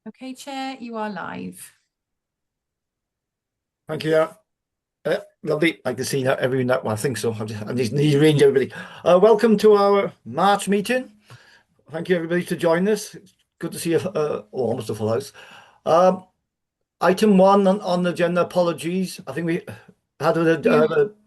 Okay, Chair, you are live. Thank you. Lovely. I can see that every now. Well, I think so. I just need to arrange everybody. Welcome to our March meeting. Thank you, everybody, to join us. It's good to see you. Almost a full house. Item 1 on the agenda. Apologies. I think we had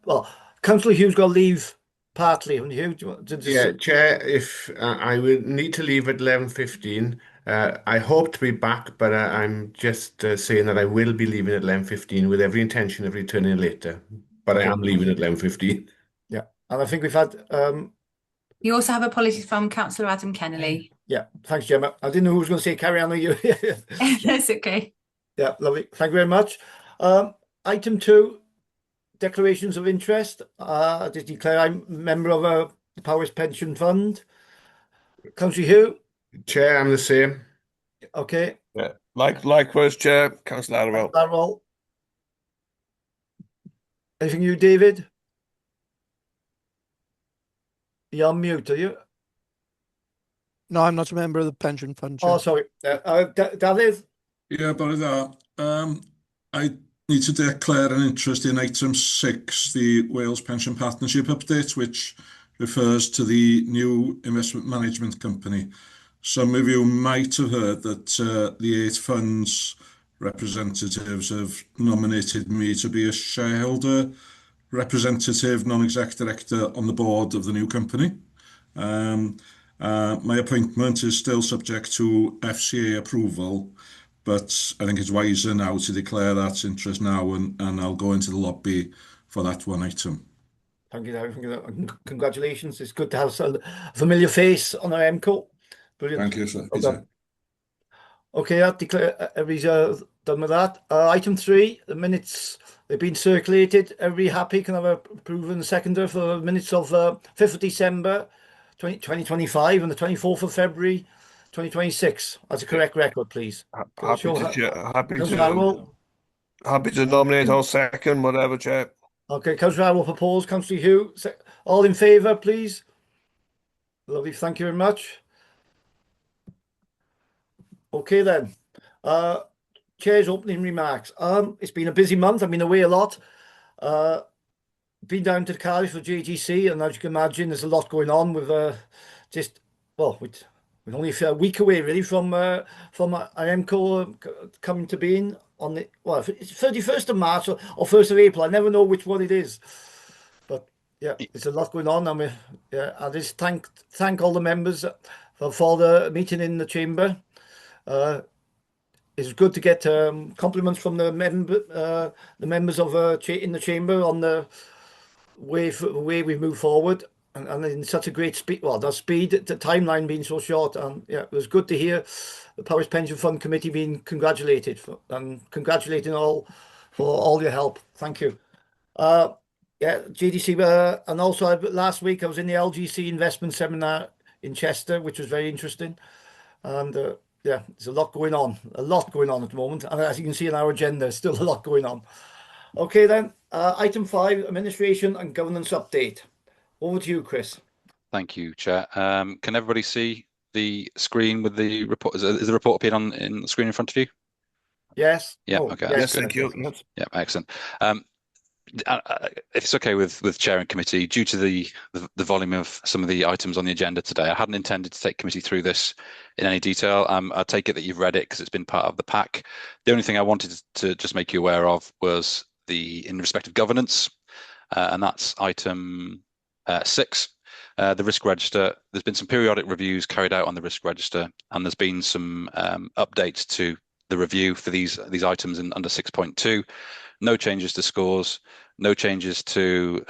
well, Councillor Hughes got to leave partly. Hugh, Yeah, Chair. If I would need to leave at 11:15. I hope to be back, but I'm just saying that I will be leaving at 11:15 with every intention of returning later. But I am leaving at 11:15. Yeah, and I think we've had. You also have apologies from Councillor Adam Kennelly. Yeah, thanks, Gemma. I didn't know who was going to say carry on with you. That's okay. Yeah, lovely. Thank you very much. Item 2, declarations of interest. I just declare I'm a member of the Powys Pension Fund. Councillor Hugh. Chair, I'm the same. Okay. Yeah, likewise, Chair. Councillor Ladwell. Anything you, David? You're on mute, are you? No, I'm not a member of the pension fund, Chair. Oh, sorry. Dafydd? Yeah, bore da. I need to declare an interest in item 6, the Wales Pension Partnership update, which refers to the new investment management company. Some of you might have heard that the 8 funds representatives have nominated me to be a shareholder representative, non-exec director on the board of the new company. My appointment is still subject to FCA approval, but I think it's wiser now to declare that interest now, and I'll go into the lobby for that one item. Thank you. Congratulations. It's good to have a familiar face on our MCO. Brilliant. Thank you, sir. Okay, I declare everybody's done with that. Item 3, the minutes, they've been circulated. Everybody happy? Can I have approval and seconder for the minutes of 5th of December 2025 and the 24th of February 2026? That's a correct record, please. Happy to nominate. I'll second, whatever, Chair. Okay, Councillor I will propose. Councillor Hugh, all in favour, please. Lovely, thank you very much. Okay then. Chair's opening remarks. It's been a busy month. I've been away a lot. Been down to Cardiff for JGC, and as you can imagine, there's a lot going on with we're only a week away really from IMCO coming to being on the it's 31st of March or 1st of April. I never know which one it is, but yeah, there's a lot going on, and I just thank all the members for the meeting in the chamber. It's good to get compliments from the members of in the chamber on the way we move forward, and in such a great speed. Well, the speed, the timeline being so short, and yeah, it was good to hear the Powys Pension Fund Committee being congratulated and congratulating all for all your help. Thank you. Yeah, GDC, and also last week I was in the LGC investment seminar in Chester, which was very interesting, and yeah, there's a lot going on at the moment, and as you can see in our agenda, there's still a lot going on. Okay then, item 5, administration and governance update. Over to you, Chris. Thank you, Chair. Can everybody see the screen with the report? Is the report appearing in the screen in front of you? Yes. Yeah. Okay. Yes, thank you. Yeah, excellent. If it's okay with Chair and committee, due to the volume of some of the items on the agenda today, I hadn't intended to take committee through this in any detail. I take it that you've read it because it's been part of the pack. The only thing I wanted to just make you aware of was in respect of governance, and that's item 6. The risk register. There's been some periodic reviews carried out on the risk register, and there's been some updates to the review for these items under 6.2. No changes to scores, no changes to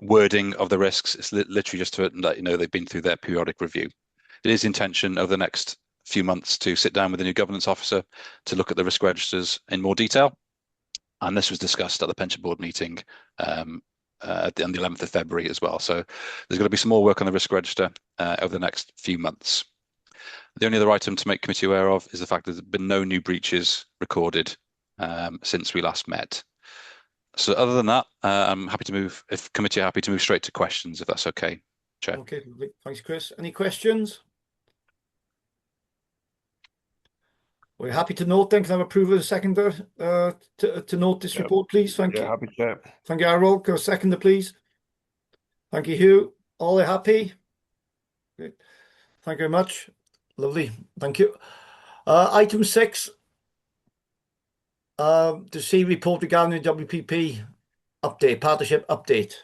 wording of the risks. It's literally just to let you know they've been through their periodic review. It is the intention over the next few months to sit down with the new governance officer to look at the risk registers in more detail. And this was discussed at the pension board meeting on the 11th of February as well. So there's going to be some more work on the risk register over the next few months. The only other item to make committee aware of is the fact that there's been no new breaches recorded since we last met. So other than that, I'm happy to move, if committee are happy to move straight to questions, if that's okay, Chair. Okay, thanks, Chris. Any questions? We're happy to note then. Can I have approval and seconder to note this Yep. report, please? Thank Yeah, you. happy Chair. Thank you, Harold. Can I have a seconder, please? Thank you, Hugh. All are happy? Great. Thank you very much. Lovely. Thank you. Item 6. To see report regarding the WPP update, partnership update.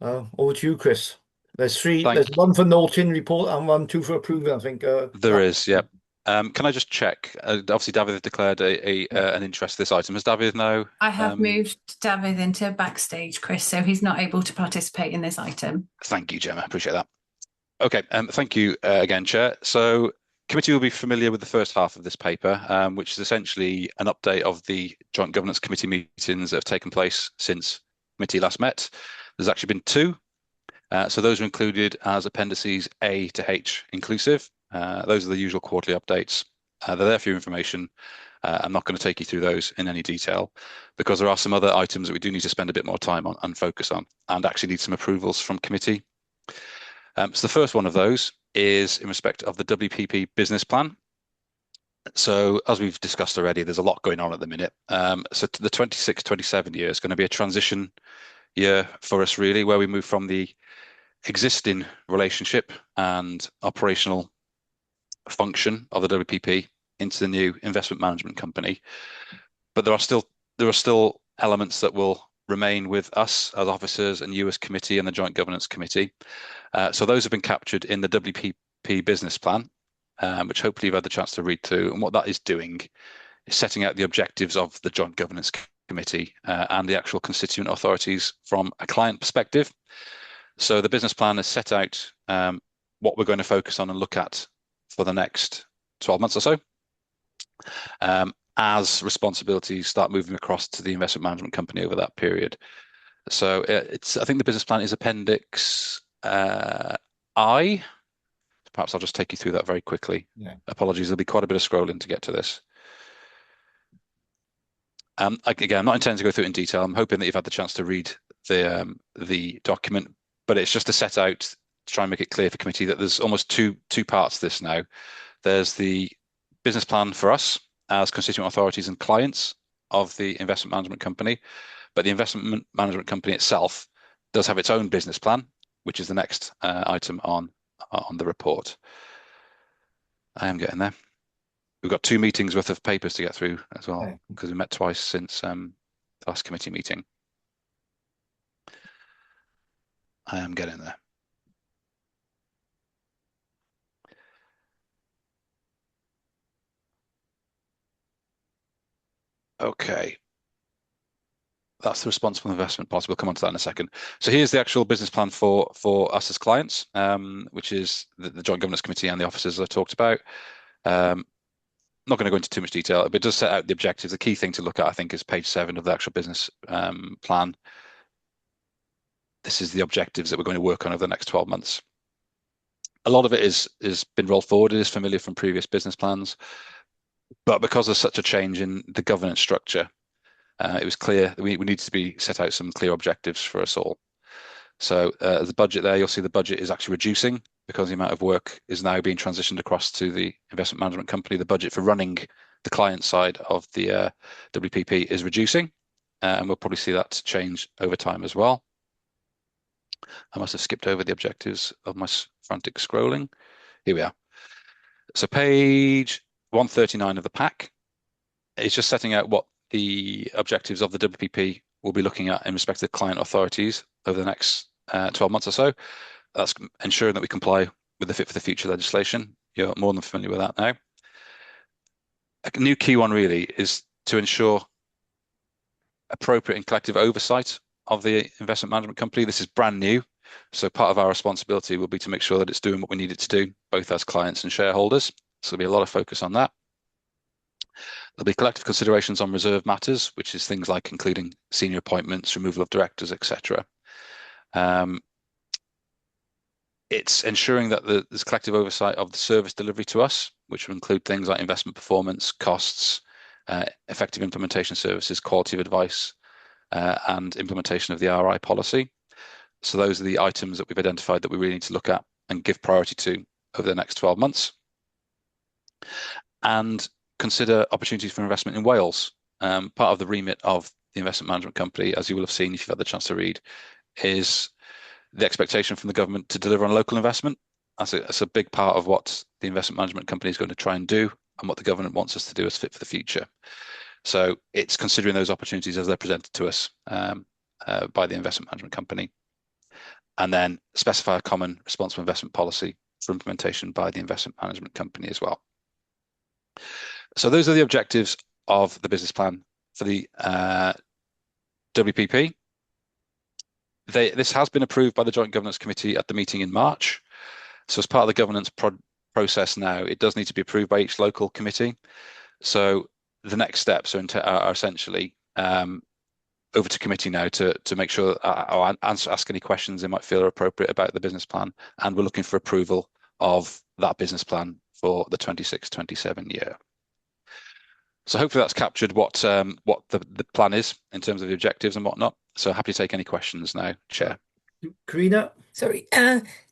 Over to you, Chris. There's three. Thank There's one for noting report and two for approval, I think. There is, yeah. Can I just check? Obviously, David declared an interest in this item. Has David now? I have moved David into backstage, Chris, so he's not able to participate in this item. Thank you, Gemma. Appreciate that. Okay, thank you again, Chair. So committee will be familiar with the first half of this paper, which is essentially an update of the Joint Governance Committee meetings that have taken place since committee last met. There's actually been 2. So those are included as appendices A to H inclusive. Those are the usual quarterly updates. They're there for your information. I'm not going to take you through those in any detail because there are some other items that we do need to spend a bit more time on and focus on and actually need some approvals from committee. So the first one of those is in respect of the WPP business plan. So as we've discussed already, there's a lot going on at the minute. So the 26-27 year is going to be a transition year for us, really, where we move from the existing relationship and operational function of the WPP into the new investment management company. But there are still elements that will remain with us as officers and you as committee and the Joint Governance Committee. So those have been captured in the WPP business plan, which hopefully you've had the chance to read through. And what that is doing is setting out the objectives of the Joint Governance Committee and the actual constituent authorities from a client perspective. So the business plan has set out what we're going to focus on and look at for the next 12 months or so, as responsibilities start moving across to the investment management company over that period. So I think the business plan is Appendix I. Perhaps I'll just take you through that very quickly. Yeah. Apologies, there'll be quite a bit of scrolling to get to this. Again, I'm not intending to go through it in detail. I'm hoping that you've had the chance to read the document, but it's just to set out, to try and make it clear for committee that there's almost two parts to this now. There's the business plan for us as constituent authorities and clients of the investment management company, but the investment management company itself does have its own business plan, which is the next item on the report. I am getting there. We've got 2 meetings worth of papers to get through as well, because we met twice since the last committee meeting. I am getting there. Okay. That's the responsible investment policy. We'll come on to that in a second. So here's the actual business plan for us as clients, which is the Joint Governance Committee and the officers I talked about. Not going to go into too much detail, but it does set out the objectives. The key thing to look at, I think, is page 7 of the actual business plan. This is the objectives that we're going to work on over the next 12 months. A lot of it is been rolled forward. It is familiar from previous business plans, but because there's such a change in the governance structure, it was clear that we needed to be set out some clear objectives for us all. So the budget there, you'll see the budget is actually reducing because the amount of work is now being transitioned across to the investment management company. The budget for running the client side of the WPP is reducing, and we'll probably see that change over time as well. I must have skipped over the objectives of my frantic scrolling. Here we are. So page 139 of the pack is just setting out what the objectives of the WPP will be looking at in respect to client authorities over the next 12 months or so. That's ensuring that we comply with the Fit for the Future legislation. You're more than familiar with that now. A new key one really is to ensure appropriate and collective oversight of the investment management company. This is brand new, so part of our responsibility will be to make sure that it's doing what we need it to do, both as clients and shareholders. So there'll be a lot of focus on that. There'll be collective considerations on reserve matters, which is things like including senior appointments, removal of directors, etc. It's ensuring that there's collective oversight of the service delivery to us, which will include things like investment performance, costs, effective implementation services, quality of advice, and implementation of the RI policy. So those are the items that we've identified that we really need to look at and give priority to over the next 12 months. And consider opportunities for investment in Wales. Part of the remit of the investment management company, as you will have seen if you've had the chance to read, is the expectation from the government to deliver on local investment. That's a big part of what the investment management company is going to try and do, and what the government wants us to do as Fit for the Future. So it's considering those opportunities as they're presented to us by the investment management company, and then specify a common responsible investment policy for implementation by the investment management company as well. So those are the objectives of the business plan for the WPP. This has been approved by the Joint Governance Committee at the meeting in March. So as part of the governance process now, it does need to be approved by each local committee. So the next steps are essentially over to committee now to make sure I'll ask any questions they might feel are appropriate about the business plan, and we're looking for approval of that business plan for the 26-27 year. So hopefully that's captured what the plan is in terms of the objectives and whatnot. So happy to take any questions now, Chair. Karina? Sorry,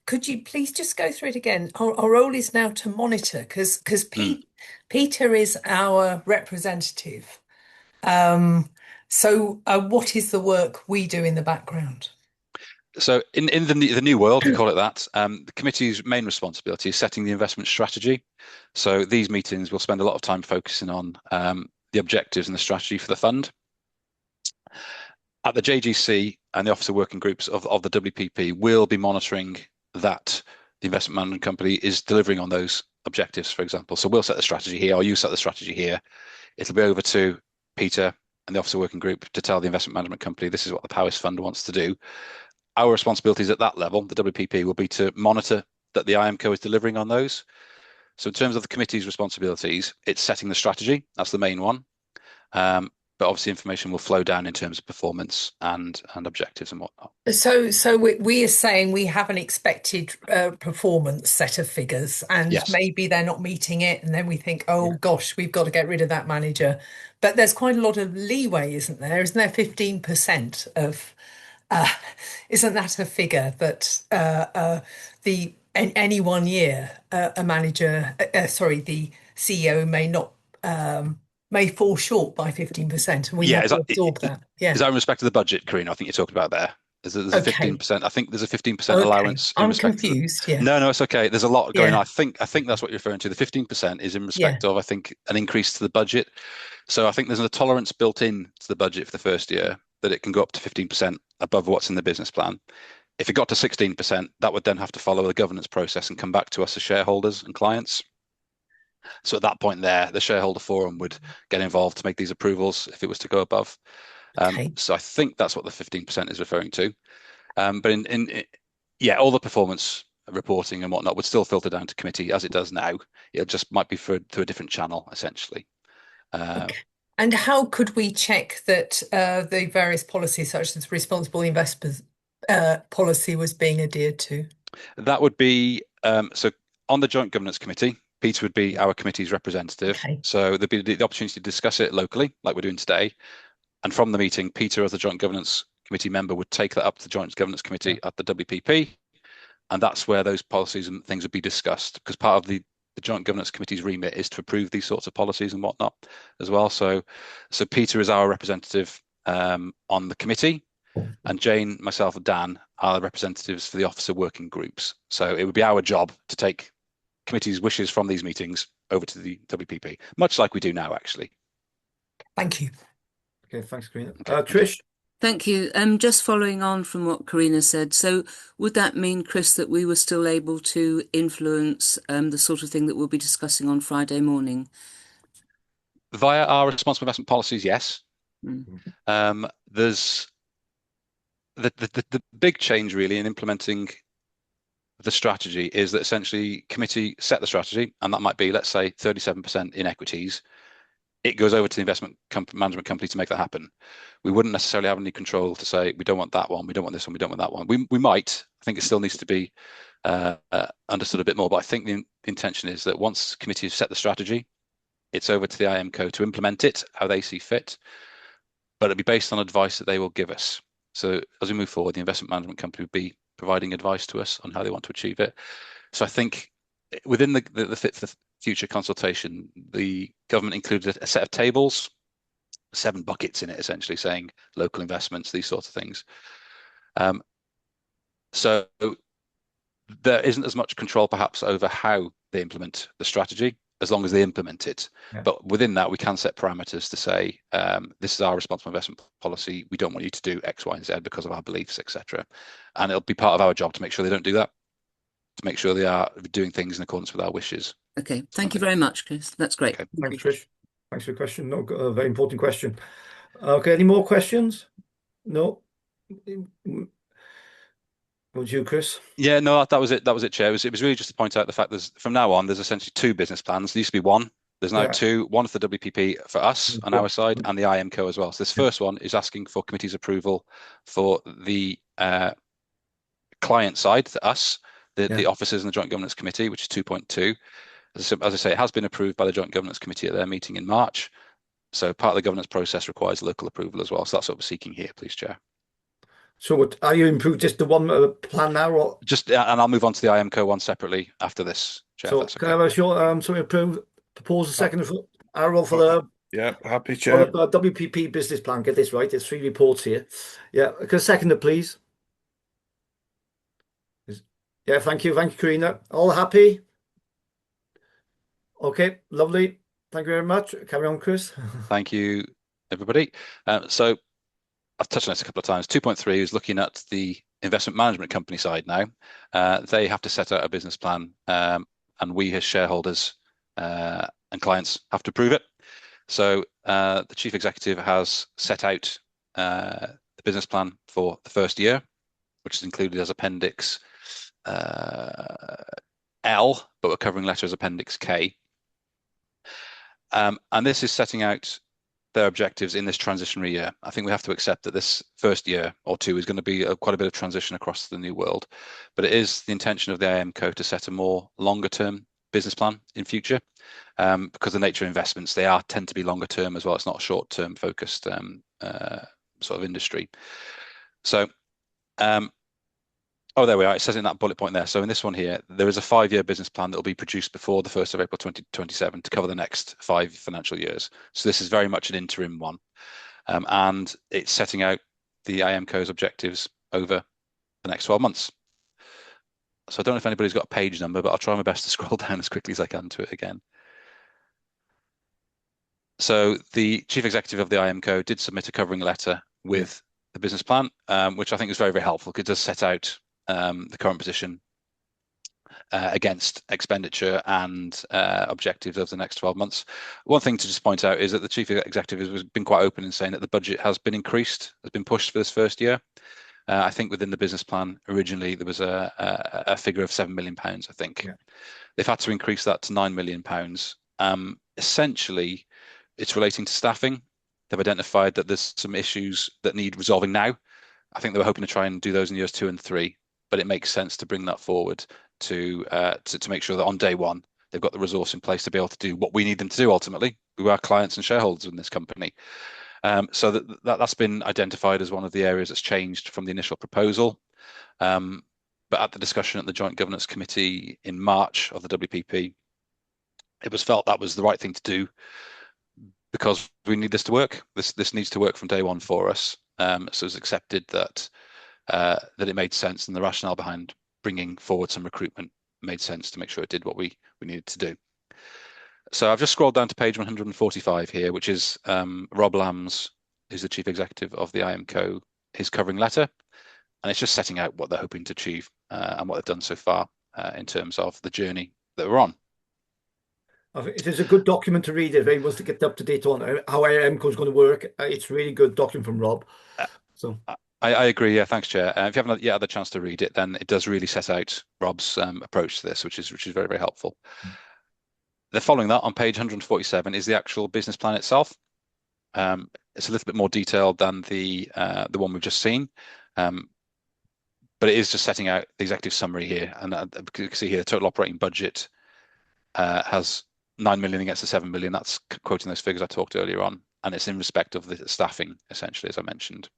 could you please just go through it again? Our role is now to monitor, because Peter is our representative. So what is the work we do in the background? So in the new world, we call it that, the committee's main responsibility is setting the investment strategy. So these meetings will spend a lot of time focusing on the objectives and the strategy for the fund. At the JGC and the officer working groups of the WPP, will be monitoring that the investment management company is delivering on those objectives, for example. So we'll set the strategy here, or you set the strategy here. It'll be over to Peter and the officer working group to tell the investment management company this is what the Powis Fund wants to do. Our responsibilities at that level, the WPP, will be to monitor that the IMCO is delivering on those. So in terms of the committee's responsibilities, it's setting the strategy. That's the main one. But obviously information will flow down in terms of performance and objectives and whatnot. So we are saying we have an expected performance set of figures, and Yes. maybe they're not meeting it, and then we think, oh gosh, we've got to get rid of that manager. But there's quite a lot of leeway, isn't there? Isn't there 15% of isn't that a figure that any 1 year a manager, the CEO may fall short by 15%, and we have to absorb that. Yeah. Is that in respect to the budget, Karina? I think you talked about there. There's a 15%. I think there's a 15% Okay. allowance. I'm confused. Yeah. No, it's okay. There's a lot going Yeah. on. I think that's what you're referring to. The 15% is in respect of, I think, an increase to the budget. So I think there's a tolerance built in to the budget for the first year that it can go up to 15% above what's in the business plan. If it got to 16%, that would then have to follow the governance process and come back to us as shareholders and clients. So at that point there, the shareholder forum would get involved to make these approvals if it was to go above. Okay. So I think that's what the 15% is referring to. But all the performance reporting and whatnot would still filter down to committee as it does now. It just might be through a different channel, essentially. Okay. And how could we check that the various policies, such as responsible investment policy, was being adhered to? That would be, so on the Joint Governance Committee, Peter would be our committee's representative. Okay. So there'd be the opportunity to discuss it locally, like we're doing today. And from the meeting, Peter, as the Joint Governance Committee member, would take that up to the Joint Governance Committee at the WPP. And that's where those policies and things would be discussed, because part of the Joint Governance Committee's remit is to approve these sorts of policies and whatnot as well. So Peter is our representative on the committee, and Jane, myself, and Dan are the representatives for the officer working groups. So it would be our job to take committee's wishes from these meetings over to the WPP, much like we do now, actually. Thank you. Okay, thanks, Karina. Okay. Trish? Thank you. Just following on from what Karina said, so would that mean, Chris, that we were still able to influence the sort of thing that we'll be discussing on Friday morning? Via our responsible investment policies, yes. There's the big change really in implementing the strategy is that essentially committee set the strategy, and that might be, let's say, 37% in equities. It goes over to the investment management company to make that happen. We wouldn't necessarily have any control to say, we don't want that one, we don't want this one, we don't want that one. We might. I think it still needs to be understood a bit more, but I think the intention is that once committee has set the strategy, it's over to the IMCO to implement it how they see fit, but it'll be based on advice that they will give us. So as we move forward, the investment management company would be providing advice to us on how they want to achieve it. So I think within the Fit for the Future consultation, the government included a set of tables, 7 buckets in it, essentially saying local investments, these sorts of things. So there isn't as much control perhaps over how they implement the strategy, as long as they implement it. Yeah. But within that, we can set parameters to say, this is our responsible investment policy. We don't want you to do X, Y, and Z because of our beliefs, etc. And it'll be part of our job to make sure they don't do that, to make sure they are doing things in accordance with our wishes. Okay, thank you very much, Chris. That's great. Okay. Thanks, Trish. Thanks for the question. No, a very important question. Okay, any more questions? No. Would you, Chris? Yeah, no, that was it. That was it, Chair. It was really just to point out the fact there's from now on, there's essentially 2 business plans. There used to be 1. There's now 2. One for the WPP for us on our side, and the IMCO as well. So this first one is asking for committee's approval for the client side, us, the officers in the Joint Governance Committee, which is 2.2. As I say, it has been approved by the Joint Governance Committee at their meeting in March. So part of the governance process requires local approval as well. So that's what we're seeking here, please, Chair. So what, are you improved just the one plan now, or just? And I'll move on to the IMCO one separately after this, Chair. so? That's Can okay. I have a short so we propose a second for Arrow for the Yeah, happy, Chair. WPP business plan? Get this right. There's 3 reports here. Yeah, can I second it, please? Yeah, thank you, Karina. All happy? Okay, lovely. Thank you very much. Carry on, Chris. Thank you, everybody. So I've touched on this a couple of times. 2.3 is looking at the investment management company side now. They have to set out a business plan, and we as shareholders and clients have to approve it. So the Chief Executive has set out the business plan for the first year, which is included as Appendix L, but we're covering letter as Appendix K. And this is setting out their objectives in this transitionary year. I think we have to accept that this first year or 2 is going to be quite a bit of transition across the new world, but it is the intention of the IMCO to set a more longer term business plan in future, because the nature of investments, they tend to be longer term as well. It's not a short term focused sort of industry. So oh, there we are. It says in that bullet point there. So in this one here, there is a 5-year business plan that will be produced before the 1st of April 2027 to cover the next 5 financial years. So this is very much an interim one. And it's setting out the IMCO's objectives over the next 12 months. So I don't know if anybody's got a page number, but I'll try my best to scroll down as quickly as I can to it again. So the Chief Executive of the IMCO did submit a covering letter with the business plan, which I think is very, very helpful. It does set out the current position against expenditure and objectives over the next 12 months. One thing to just point out is that the Chief Executive has been quite open in saying that the budget has been increased, has been pushed for this first year. I think within the business plan, originally there was a figure of £7 million, I think. Yeah. They've had to increase that to £9 million. Essentially, it's relating to staffing. They've identified that there's some issues that need resolving now. I think they were hoping to try and do those in years 2 and 3, but it makes sense to bring that forward to make sure that on day 1, they've got the resource in place to be able to do what we need them to do ultimately. We are clients and shareholders in this company. So that's been identified as one of the areas that's changed from the initial proposal. But at the discussion at the Joint Governance Committee in March of the WPP, it was felt that was the right thing to do because we need this to work. This needs to work from day 1 for us. So it's accepted that it made sense, and the rationale behind bringing forward some recruitment made sense to make sure it did what we needed to do. So I've just scrolled down to page 145 here, which is Rob Lamb's, who's the Chief Executive of the IMCO, his covering letter. And it's just setting out what they're hoping to achieve and what they've done so far in terms of the journey that we're on. I think it is a good document to read if anyone wants to get up to date on how IMCO is going to work. It's a really good document from Rob. So I agree. Yeah, thanks, Chair. If you haven't yet had the chance to read it, then it does really set out Rob's approach to this, which is very, very helpful. Then following that, on page 147 is the actual business plan itself. It's a little bit more detailed than the one we've just seen, but it is just setting out the executive summary here. And you can see here the total operating budget has 9 million against the 7 million. That's quoting those figures I talked earlier on, and it's in respect of the staffing, essentially, as I mentioned.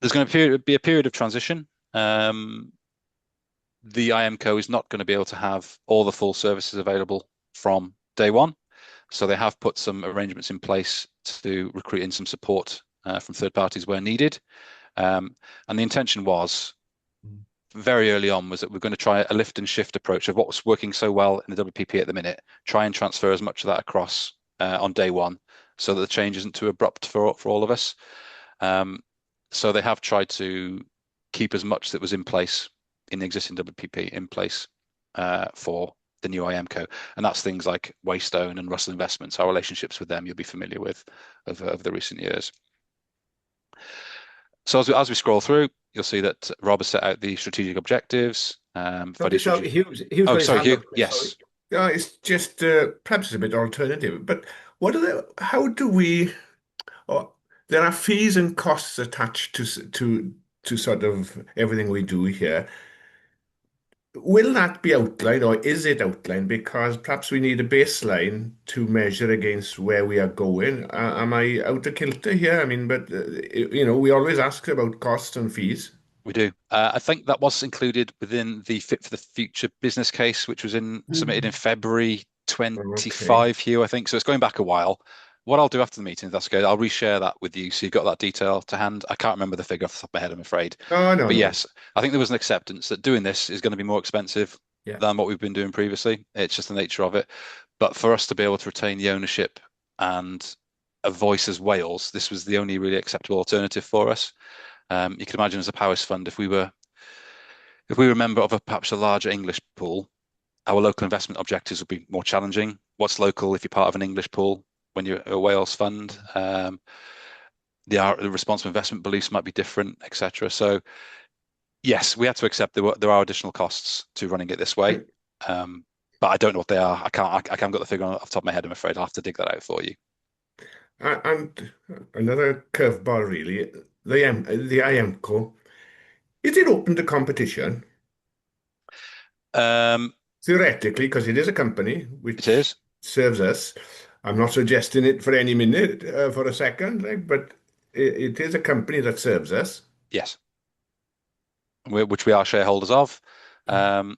There's going to be a period of transition. The the IMCO is not going to be able to have all the full services available from day one. So they have put some arrangements in place to recruit in some support from third parties where needed. And the intention was very early on was that we're going to try a lift and shift approach of what's working so well in the WPP at the minute, try and transfer as much of that across on day one so that the change isn't too abrupt for all of us. So they have tried to keep as much that was in place in the existing WPP in place for the new IMCO, and that's things like Waystone and Russell Investments. Our relationships with them you'll be familiar with of the recent years. So as we scroll through, you'll see that Rob has set out the strategic objectives. Hugh, yes. It's just perhaps a bit alternative, but how do we? There are fees and costs attached to sort of everything we do here. Will that be outlined, or is it outlined? Because perhaps we need a baseline to measure against where we are going. Am I out of kilter here? I mean, but we always ask about costs and fees. We do. I think that was included within the Fit for the Future business case, which was submitted in February 25 here, I think. So it's going back a while. What I'll do after the meeting, if that's okay, I'll reshare that with you so you've got that detail to hand. I can't remember the figure off the top of my head, I'm afraid. Oh, no. But yes, I think there was an acceptance that doing this is going to be more expensive than what we've been doing previously. It's just the nature of it. But for us to be able to retain the ownership and a voice as Wales, this was the only really acceptable alternative for us. You can imagine as a Powys fund, if we were a member of perhaps a larger English pool, our local investment objectives would be more challenging. What's local if you're part of an English pool? When you're a Wales fund, the responsible investment beliefs might be different, etc. So, yes, we have to accept there are additional costs to running it this way, but I don't know what they are. I haven't got the figure off the top of my head. I'm afraid I'll have to dig that out for you. And another curveball, really, the IMCO, is it open to competition? Theoretically, because it is a company which serves us. I'm not suggesting it for any minute, for a second, but it is a company that serves us. Yes. Which we are shareholders of. To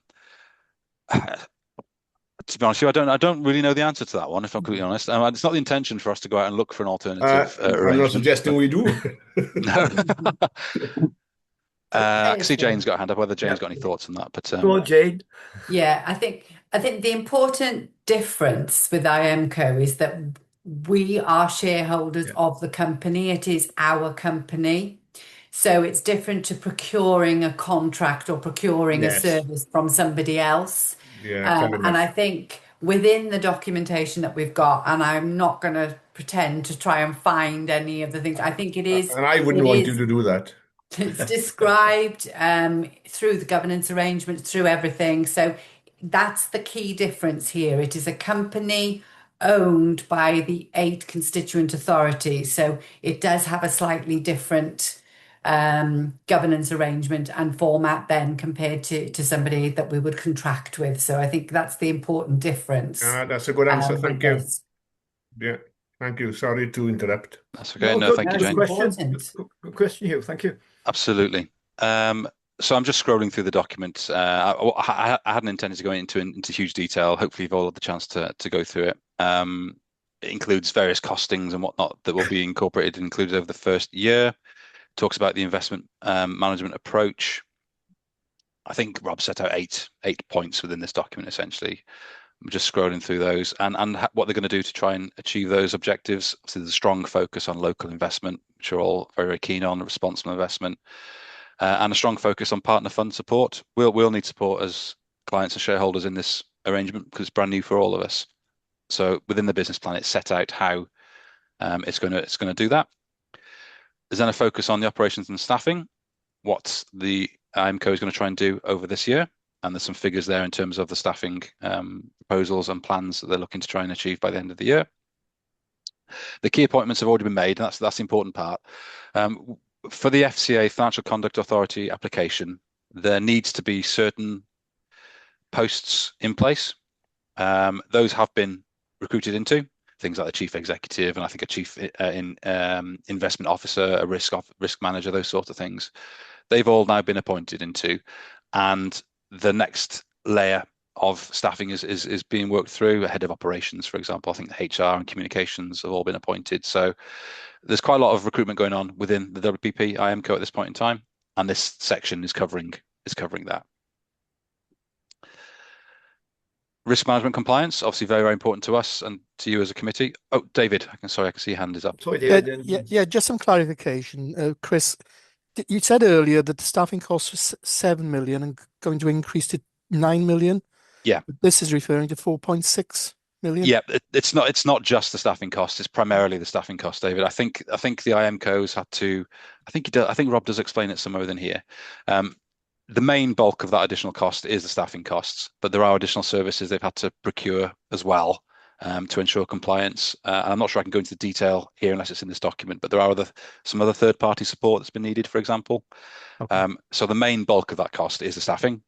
be honest with you, I don't really know the answer to that one, if I'm completely honest. It's not the intention for us to go out and look for an alternative I'm not suggesting we do. No. I can see Jane's got a hand up, whether Jane's got any thoughts on that. But go on, Jane. Yeah, I think the important difference with IMCO is that we are shareholders of the company. It is our company. So it's different to procuring a contract or procuring a service from somebody else. And I think within the documentation that we've got, and I'm not going to pretend to try and find any of the things, I think it is. And I wouldn't want you to do that. It's described through the governance arrangements, through everything. So that's the key difference here. It is a company owned by the 8 constituent authorities. So it does have a slightly different governance arrangement and format then compared to somebody that we would contract with. So I think that's the important difference. That's a good answer. Thank you. Yeah, thank you. Sorry to interrupt. That's okay. No, thank you, Jane. Good question, Hugh. Thank you. Absolutely. So I'm just scrolling through the document. I hadn't intended to go into huge detail. Hopefully you've all had the chance to go through it. It includes various costings and whatnot that will be included over the first year. Talks about the investment management approach. I think Rob set out eight points within this document, essentially. I'm just scrolling through those and what they're going to do to try and achieve those objectives. So there's a strong focus on local investment, which are all very, very keen on, responsible investment. And a strong focus on partner fund support. We'll need support as clients and shareholders in this arrangement because it's brand new for all of us. So within the business plan, it's set out how it's going to do that. There's then a focus on the operations and staffing, what the IMCO is going to try and do over this year. And there's some figures there in terms of the staffing proposals and plans that they're looking to try and achieve by the end of the year. The key appointments have already been made, and that's the important part. For the FCA, Financial Conduct Authority application, there needs to be certain posts in place. Those have been recruited into, things like the chief executive and I think a chief investment officer, a risk manager, those sorts of things. They've all now been appointed into, and the next layer of staffing is being worked through. Head of operations, for example, I think the HR and communications have all been appointed. So there's quite a lot of recruitment going on within the WPP IMCO at this point in time, and this section is covering that. Risk management compliance, obviously very, very important to us and to you as a committee. Oh, David, I can see your hand is up. Sorry, David. Yeah, just some clarification. Chris, you said earlier that the staffing cost was 7 million and going to increase to 9 million. Yeah. This is referring to 4.6 million. Yeah, it's not just the staffing cost, it's primarily the staffing cost, David. I think the IMCOs had to, I think Rob does explain it somewhere within here. The main bulk of that additional cost is the staffing costs, but there are additional services they've had to procure as well to ensure compliance. And I'm not sure I can go into the detail here unless it's in this document, but there are some other third-party support that's been needed, for example. Okay. So the main bulk of that cost is the staffing,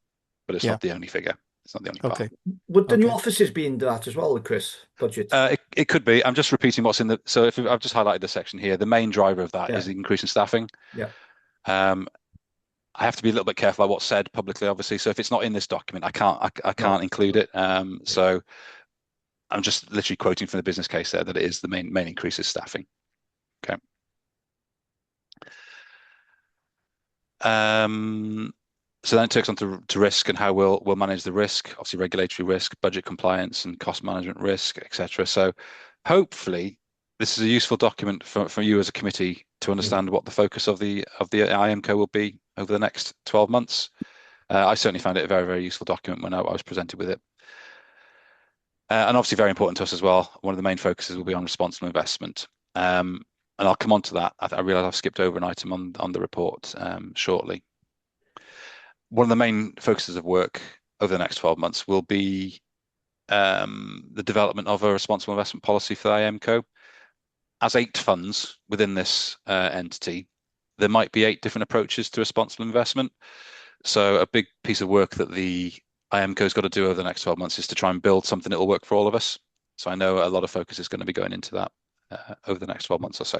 but it's not the only figure. It's not the only part. Okay. Would the new offices be in that as well, Chris? Budget? It could be. I'm just repeating what's in the. So I've just highlighted the section here. The main driver of that is the increase in staffing. Yeah. I have to be a little bit careful about what's said publicly, obviously. So if it's not in this document, I can't include it. So I'm just literally quoting from the business case there that it is the main increase is staffing. Okay. So then it takes on to risk and how we'll manage the risk, obviously regulatory risk, budget compliance and cost management risk, etc. So hopefully this is a useful document for you as a committee to understand what the focus of the IMCO will be over the next 12 months. I certainly found it a very, very useful document when I was presented with it. And obviously very important to us as well. One of the main focuses will be on responsible investment. And I'll come on to that. I realise I've skipped over an item on the report shortly. One of the main focuses of work over the next 12 months will be the development of a responsible investment policy for the IMCO. As 8 funds within this entity, there might be 8 different approaches to responsible investment. So a big piece of work that the IMCO's got to do over the next 12 months is to try and build something that will work for all of us. So I know a lot of focus is going to be going into that over the next 12 months or so.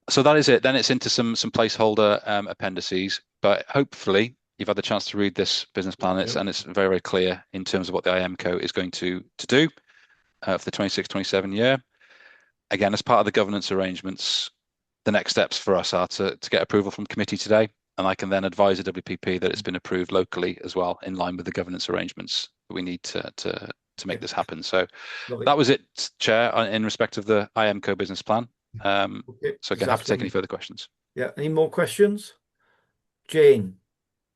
So that is it. Then it's into some placeholder appendices, but hopefully you've had the chance to read this business plan, and it's very, very clear in terms of what the IMCO is going to do for the 26-27 year. Again, as part of the governance arrangements, the next steps for us are to get approval from committee today, and I can then advise the WPP that it's been approved locally as well, in line with the governance arrangements that we need to make this happen. So that was it, Chair, in respect of the IMCO business plan. So again, happy to take any further questions. Yeah, any more questions? Jane?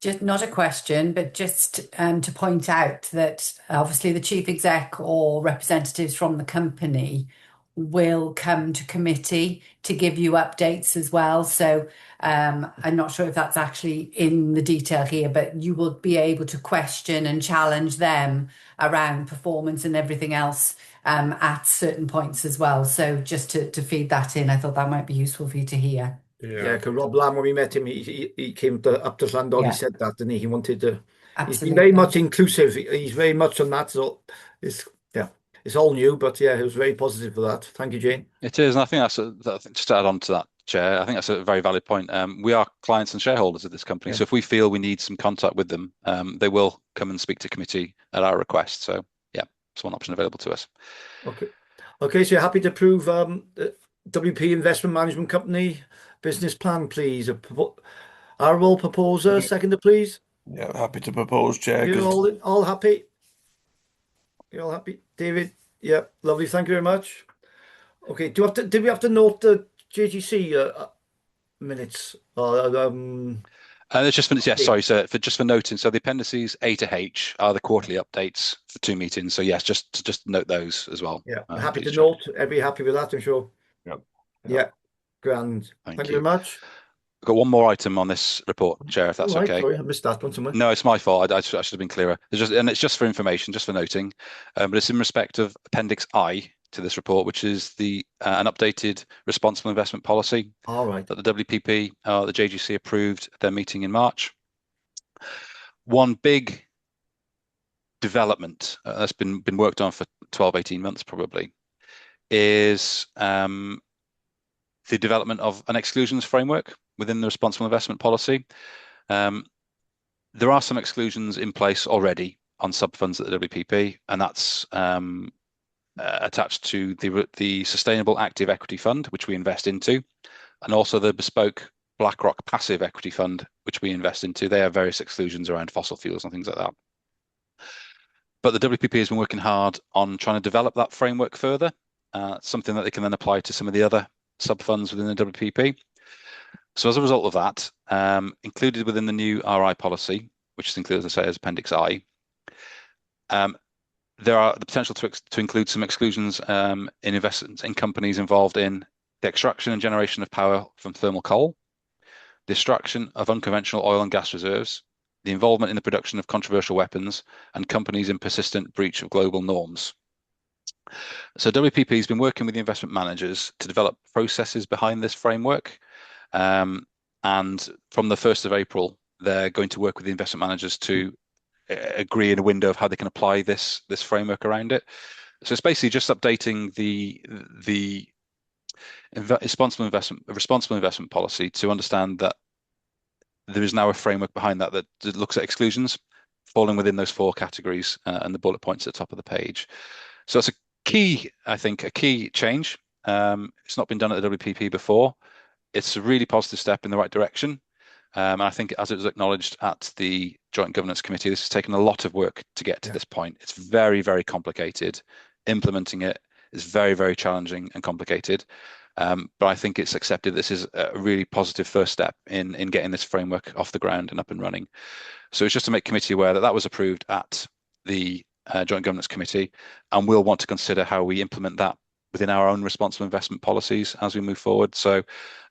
Just not a question, but just to point out that obviously the chief exec or representatives from the company will come to committee to give you updates as well. So I'm not sure if that's actually in the detail here, but you will be able to question and challenge them around performance and everything else at certain points as well. So just to feed that in, I thought that might be useful for you to hear. Yeah, because Rob Lamb, when we met him, he came up to Llandon. He said that, didn't he? He wanted to. Absolutely. He's been very much inclusive. He's very much on that. So it's all new, but yeah, he was very positive for that. Thank you, Jane. It is, and I think just to add on to that, Chair, I think that's a very valid point. We are clients and shareholders of this company, so if we feel we need some contact with them, they will come and speak to committee at our request. So yeah, it's one option available to us. Okay. So you're happy to approve WP Investment Management Company business plan, please. Our role proposer, seconder, please. Yeah, happy to propose, Chair. You're all happy? You're all happy? David? Yeah, lovely. Thank you very much. Okay, did we have to note the JGC minutes? It's just for noting. So the appendices A to H are the quarterly updates for 2 meetings. So yes, just note those as well. Yeah, I'm happy to note. Everybody happy with that, I'm sure. Yeah. Grand. Thank you very much. I've got one more item on this report, Chair, if that's okay. Sorry, I missed that one somewhere. No, it's my fault. I should have been clearer. It's just for information, just for noting, but it's in respect of Appendix I to this report, which is an updated responsible investment policy. All right. That the WPP, the JGC approved at their meeting in March. One big development that's been worked on for 12, 18 months probably is the development of an exclusions framework within the responsible investment policy. There are some exclusions in place already on sub-funds at the WPP, and that's attached to the Sustainable Active Equity Fund, which we invest into, and also the Bespoke BlackRock Passive Equity Fund, which we invest into. They have various exclusions around fossil fuels and things like that. But the WPP has been working hard on trying to develop that framework further, something that they can then apply to some of the other sub-funds within the WPP. So as a result of that, included within the new RI policy, which is included, as I say, as Appendix I, there are the potential to include some exclusions in investments in companies involved in the extraction and generation of power from thermal coal, the extraction of unconventional oil and gas reserves, the involvement in the production of controversial weapons, and companies in persistent breach of global norms. So WPP has been working with the investment managers to develop processes behind this framework. And from the 1st of April, they're going to work with the investment managers to agree in a window of how they can apply this framework around it. So it's basically just updating the responsible investment policy to understand that there is now a framework behind that looks at exclusions falling within those 4 categories and the bullet points at the top of the page. So it's I think a key change. It's not been done at the WPP before. It's a really positive step in the right direction. And I think, as it was acknowledged at the Joint Governance Committee, this has taken a lot of work to get to this point. It's very, very complicated. Implementing it is very, very challenging and complicated. But I think it's accepted this is a really positive first step in getting this framework off the ground and up and running. So it's just to make committee aware that that was approved at the Joint Governance Committee, and we'll want to consider how we implement that within our own responsible investment policies as we move forward. So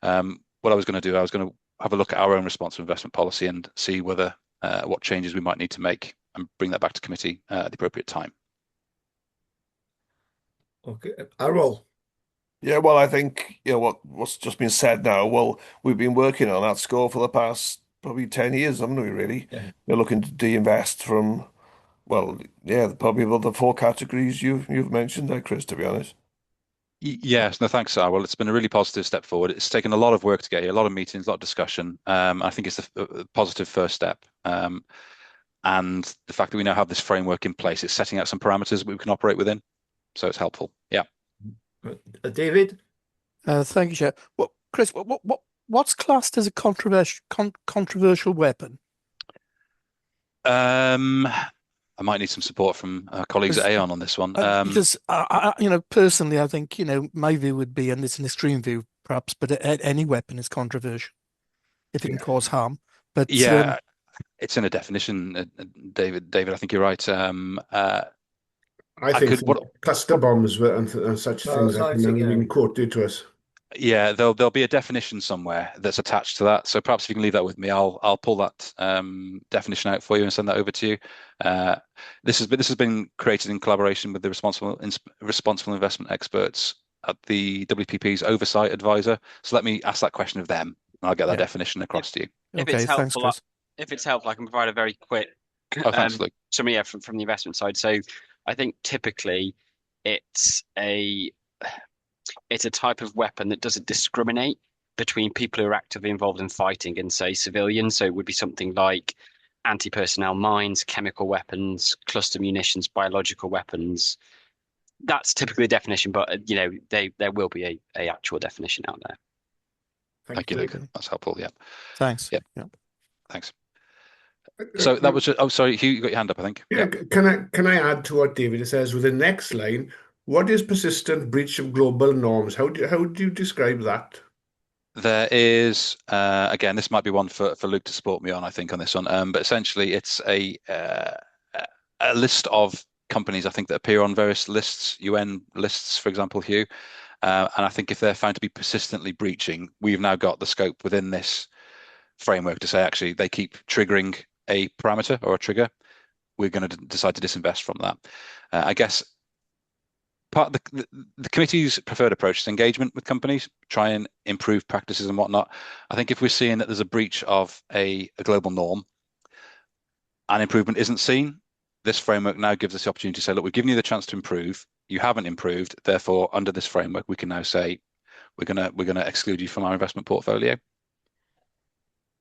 what I was going to do, I was going to have a look at our own responsible investment policy and see whether what changes we might need to make and bring that back to committee at the appropriate time. Okay, Errol. Yeah, well, I think what's just been said now. Well, we've been working on that score for the past probably 10 years, haven't we? Really, we're looking to de-invest from, probably the 4 categories you've mentioned there, Chris. To be honest. Yes, no, thanks, Sir. Well, it's been a really positive step forward. It's taken a lot of work to get here, a lot of meetings, a lot of discussion. I think it's a positive first step. And the fact that we now have this framework in place, it's setting out some parameters we can operate within. So it's helpful. Yeah. David? Thank you, Chair. Well, Chris, what's classed as a controversial weapon? I might need some support from our colleagues at Aon on this one. Because personally, I think my view would be, and it's an extreme view perhaps, but any weapon is controversial if it can cause harm. But it's in a definition, David. I think you're right. I think cluster bombs and such things have been quoted to us. Yeah, there'll be a definition somewhere that's attached to that. So perhaps if you can leave that with me, I'll pull that definition out for you and send that over to you. This has been created in collaboration with the responsible investment experts at the WPP's oversight advisor. So let me ask that question of them, and I'll get that definition across to you. If it's helpful, I can provide a very quick summary from the investment side. So I think typically it's a type of weapon that doesn't discriminate between people who are actively involved in fighting and, say, civilians. So it would be something like anti-personnel mines, chemical weapons, cluster munitions, biological weapons. That's typically the definition, but there will be a actual definition out there. Thank you, Luke. That's helpful. Yeah. Thanks. Yeah. Thanks. So that was just, sorry, Hugh, you got your hand up, I think. Yeah. Can I add to what David says with the next line? What is persistent breach of global norms? How do you describe that? There is, again, this might be one for Luke to support me on, I think, on this one. But essentially, it's a list of companies, I think, that appear on various lists, UN lists, for example, Hugh. And I think if they're found to be persistently breaching, we've now got the scope within this framework to say, actually, they keep triggering a parameter or a trigger. We're going to decide to disinvest from that. I guess part of the committee's preferred approach is engagement with companies, try and improve practices and whatnot. I think if we're seeing that there's a breach of a global norm and improvement isn't seen, this framework now gives us the opportunity to say, look, we've given you the chance to improve. You haven't improved. Therefore, under this framework, we can now say we're gonna exclude you from our investment portfolio.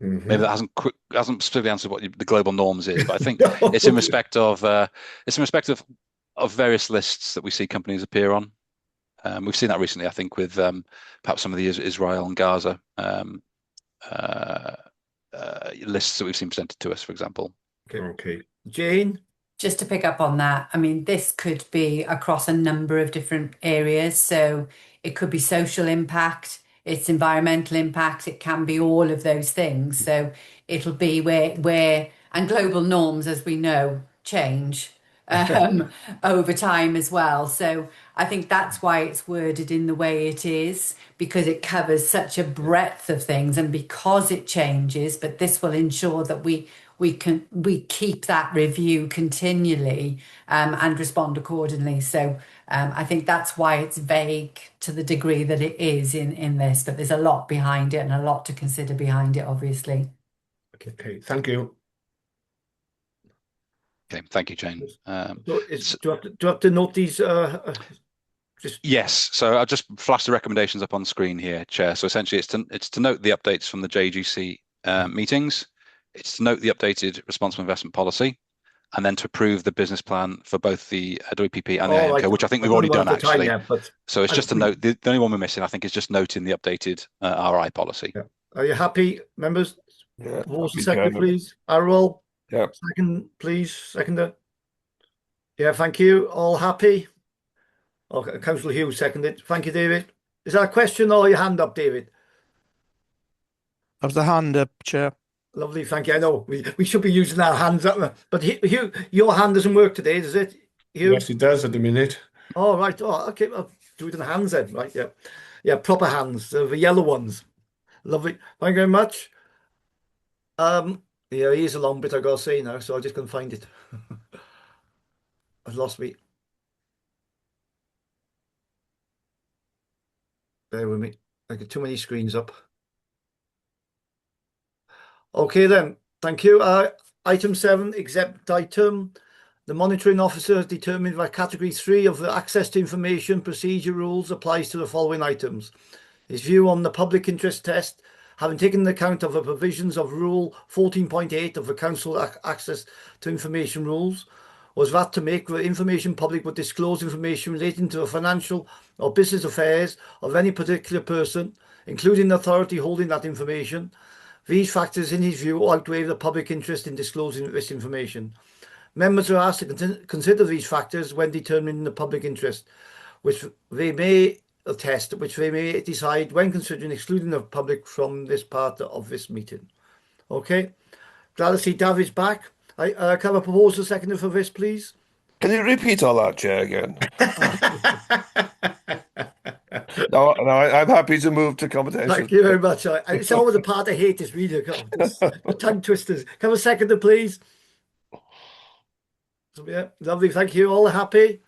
Maybe that hasn't specifically answered what the global norms is, but I think No. it's in respect of various lists that we see companies appear on. We've seen that recently, I think, with perhaps some of the Israel and Gaza lists that we've seen presented to us, for example. Okay. Jane? Just to pick up on that, I mean, this could be across a number of different areas. So it could be social impact, it's environmental impact, it can be all of those things. So it'll be where and global norms, as we know, change over time as well. So I think that's why it's worded in the way it is, because it covers such a breadth of things and because it changes. But this will ensure that we keep that review continually and respond accordingly. So I think that's why it's vague to the degree that it is in this, but there's a lot behind it and a lot to consider behind it, obviously. Okay, thank you. Okay, thank you, Jane. Do you have to note these? Yes, so I'll just flash the recommendations up on screen here, Chair. So essentially, it's to note the updates from the JGC meetings. It's to note the updated responsible investment policy, and then to approve the business plan for both the WPP and the AMCO, which I think we've already done actually. So it's just a note. The only one we're missing, I think, is just noting the updated RI policy. Yeah. Are you happy, members? Yeah. Second, please. Arrow. Yeah. Second, please. Seconder. Yeah, thank you. All happy? Okay, Councillor Hughes seconded. Thank you, David. Is that a question or your hand up, David? That was the hand up, Chair. Lovely, thank you. I know we should be using our hands up, but Hugh, your hand doesn't work today, does it? Hugh? Yes, it does at the minute. Oh, right. Oh, okay. I'll do it in the hands then. Right, yeah. Yeah, proper hands, the yellow ones. Lovely. Thank you very much. Yeah, here's a long bit I gotta say now, so I just can't find it. I've lost me. Bear with me. I got too many screens up. Okay then, thank you. Item 7, exempt item. The monitoring officer has determined that category 3 of the access to information procedure rules applies to the following items. His view on the public interest test, having taken account of the provisions of Rule 14.8 of the Council Access to Information Rules, was that to make the information public would disclose information relating to the financial or business affairs of any particular person, including the authority holding that information. These factors, in his view, outweigh the public interest in disclosing this information. Members are asked to consider these factors when determining the public interest, which they may decide when considering excluding the public from this part of this meeting. Okay, glad to see David's back. Can I have a proposal seconder for this, please? Can you repeat all that, Chair, again? No, I'm happy to move to competition. Thank you very much. It's always the part I hate is reading the tongue twisters. Can I have a seconder, please? So, yeah, lovely. Thank you. All happy?